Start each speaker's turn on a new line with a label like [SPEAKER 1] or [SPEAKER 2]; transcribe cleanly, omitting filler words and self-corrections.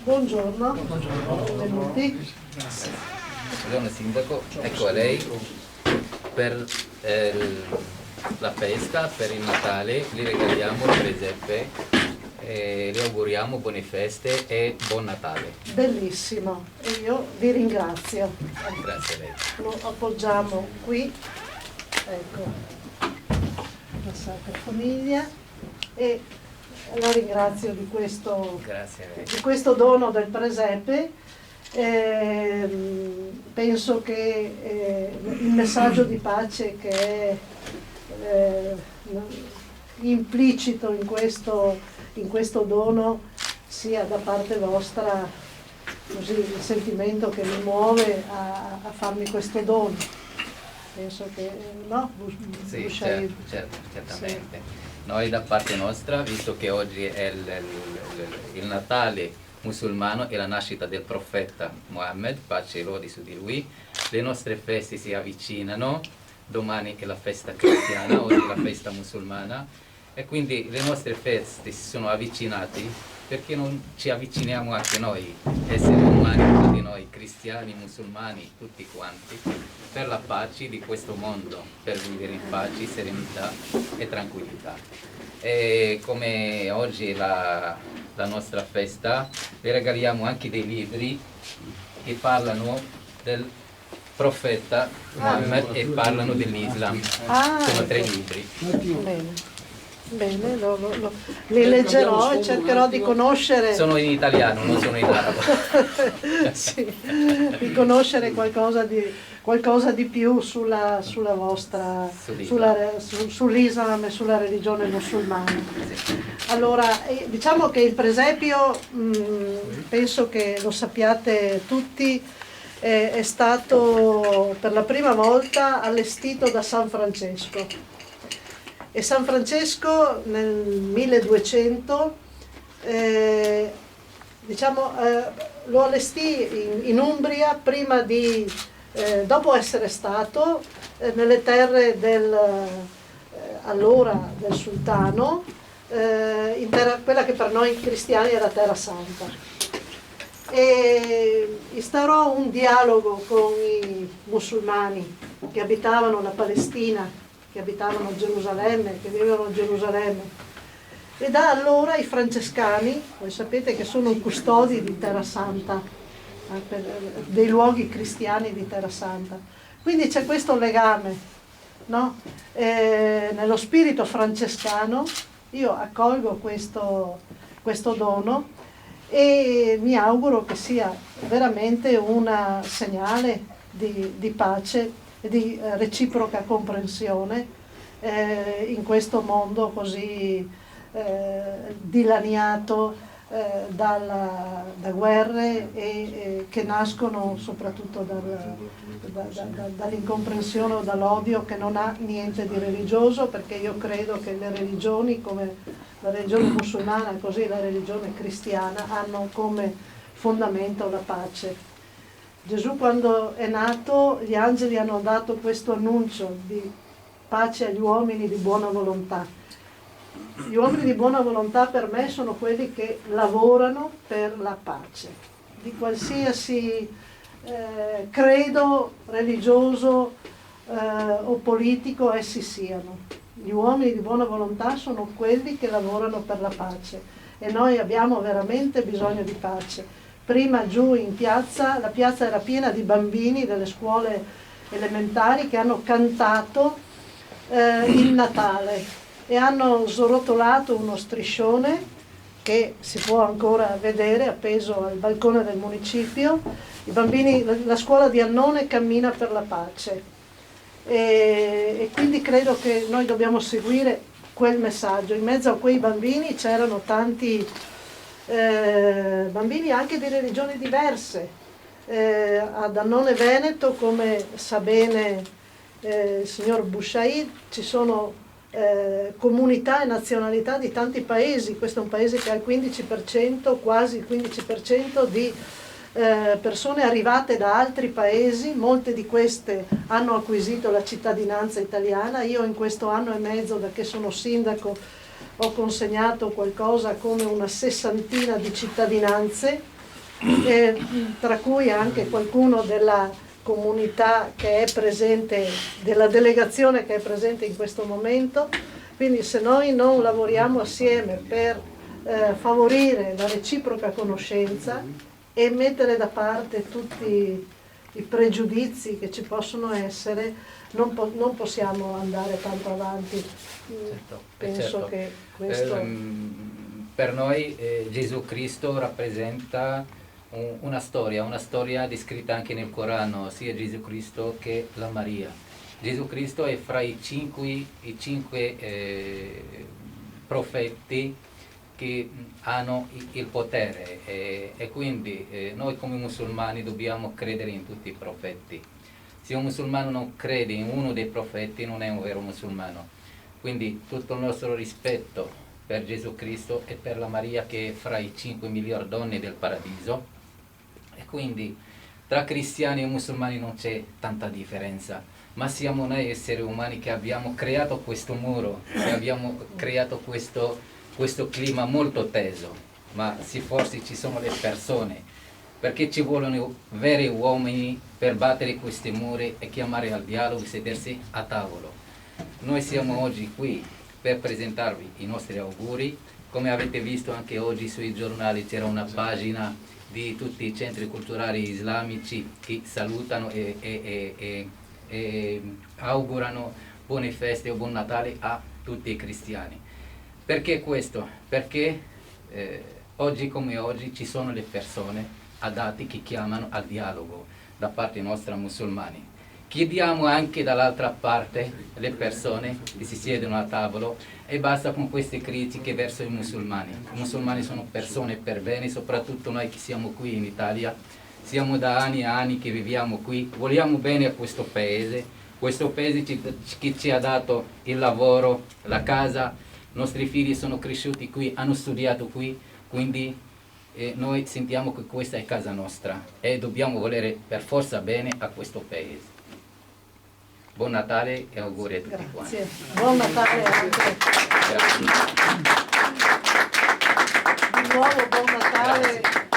[SPEAKER 1] Buongiorno.
[SPEAKER 2] Buongiorno.
[SPEAKER 1] Benvenuti.
[SPEAKER 3] Buongiorno Sindaco, ecco a lei per la festa, per il Natale, gli regaliamo il presepe e le auguriamo buone feste e buon Natale.
[SPEAKER 1] Bellissimo, e io vi ringrazio.
[SPEAKER 3] Grazie a lei.
[SPEAKER 1] Lo appoggiamo qui, ecco, la Sacra Famiglia, e la ringrazio di questo,
[SPEAKER 3] Grazie a lei.
[SPEAKER 1] di questo dono del presepe. Penso che il messaggio di pace che è implicito in questo dono sia da parte vostra così il sentimento che mi muove a farmi questo dono. Penso che no?
[SPEAKER 3] Sì, certamente. Sì. Noi da parte nostra, visto che oggi è il Natale musulmano e la nascita del profeta Muhammad, pace e lodi su di lui, le nostre feste si avvicinano, domani è la festa cristiana, oggi è la festa musulmana, e quindi le nostre feste si sono avvicinate perché non ci avviciniamo anche noi, esseri umani, tutti noi, cristiani, musulmani, tutti quanti, per la pace di questo mondo, per vivere in pace, serenità e tranquillità. E come oggi è la nostra festa, vi regaliamo anche dei libri che parlano del profeta Muhammad e parlano dell'Islam. Sono 3 libri.
[SPEAKER 1] Bene, li leggerò e cercherò di conoscere.
[SPEAKER 3] Sono in italiano, non sono in arabo.
[SPEAKER 1] Sì, di conoscere qualcosa di più sulla vostra, sull'Islam e sulla religione musulmana. Allora, diciamo che il presepio, penso che lo sappiate tutti, è stato per la prima volta allestito da San Francesco. E San Francesco nel 1200 lo allestì in Umbria prima dopo essere stato nelle terre allora del sultano, quella che per noi cristiani era Terra Santa. E instaurò un dialogo con i musulmani che abitavano la Palestina, che abitavano a Gerusalemme, che vivevano a Gerusalemme, e da allora i francescani, voi sapete che sono i custodi di Terra Santa, dei luoghi cristiani di Terra Santa, quindi c'è questo legame, no? Nello spirito francescano io accolgo questo dono e mi auguro che sia veramente un segnale di pace e di reciproca comprensione in questo mondo così dilaniato da guerre che nascono soprattutto dall'incomprensione o dall'odio, che non ha niente di religioso, perché io credo che le religioni, come la religione musulmana e così la religione cristiana, hanno come fondamento la pace. Gesù, quando è nato, gli angeli hanno dato questo annuncio di pace agli uomini di buona volontà. Gli uomini di buona volontà per me sono quelli che lavorano per la pace, di qualsiasi credo religioso o politico essi siano. Gli uomini di buona volontà sono quelli che lavorano per la pace e noi abbiamo veramente bisogno di pace. Prima giù in piazza, la piazza era piena di bambini delle scuole elementari che hanno cantato il Natale e hanno srotolato uno striscione che si può ancora vedere appeso al balcone del municipio. I bambini, la scuola di Annone cammina per la pace e quindi credo che noi dobbiamo seguire quel messaggio. In mezzo a quei bambini c'erano tanti bambini anche di religioni diverse. Ad Annone Veneto, come sa bene il signor Bushaid, ci sono comunità e nazionalità di tanti paesi. Questo è un paese che ha il 15%, quasi il 15% di persone arrivate da altri paesi. Molte di queste hanno acquisito la cittadinanza italiana. Io in questo anno e mezzo, da che sono sindaco, ho consegnato qualcosa come una 60ina di cittadinanze tra cui anche qualcuno della comunità che è presente, della delegazione che è presente in questo momento. Quindi se noi non lavoriamo assieme per favorire la reciproca conoscenza e mettere da parte tutti i pregiudizi che ci possono essere, non possiamo andare tanto avanti.
[SPEAKER 3] Certo,
[SPEAKER 1] Penso
[SPEAKER 3] certo.
[SPEAKER 1] che questo...
[SPEAKER 3] Per noi Gesù Cristo rappresenta una storia descritta anche nel Corano, sia Gesù Cristo che la Maria. Gesù Cristo è fra i cinque profeti che hanno il potere e quindi noi come musulmani dobbiamo credere in tutti i profeti. Se un musulmano non crede in uno dei profeti non è un vero musulmano. Quindi tutto il nostro rispetto per Gesù Cristo e per la Maria che è fra i 5 migliori donne del paradiso. E quindi tra cristiani e musulmani non c'è tanta differenza, ma siamo noi esseri umani che abbiamo creato questo muro, che abbiamo creato questo clima molto teso, ma forse ci sono le persone, perché ci vogliono veri uomini per battere questi muri e chiamare al dialogo e sedersi a tavolo. Noi siamo oggi qui per presentarvi i nostri auguri. Come avete visto anche oggi sui giornali c'era una pagina di tutti i centri culturali islamici che salutano e augurano buone feste o buon Natale a tutti i cristiani. Perché questo? Perché oggi come oggi ci sono le persone adatte che chiamano al dialogo da parte nostra musulmani. Chiediamo anche dall'altra parte le persone che si siedono a tavolo e basta con queste critiche verso i musulmani. I musulmani sono persone per bene, soprattutto noi che siamo qui in Italia. Siamo da anni e anni che viviamo qui, vogliamo bene a questo paese che ci ha dato il lavoro, la casa, i nostri figli sono cresciuti qui, hanno studiato qui, quindi noi sentiamo che questa è casa nostra e dobbiamo volere per forza bene a questo paese. Buon Natale e auguri a tutti quanti.
[SPEAKER 1] Buon Natale anche.
[SPEAKER 3] Grazie.
[SPEAKER 1] Di nuovo buon Natale.
[SPEAKER 3] Grazie.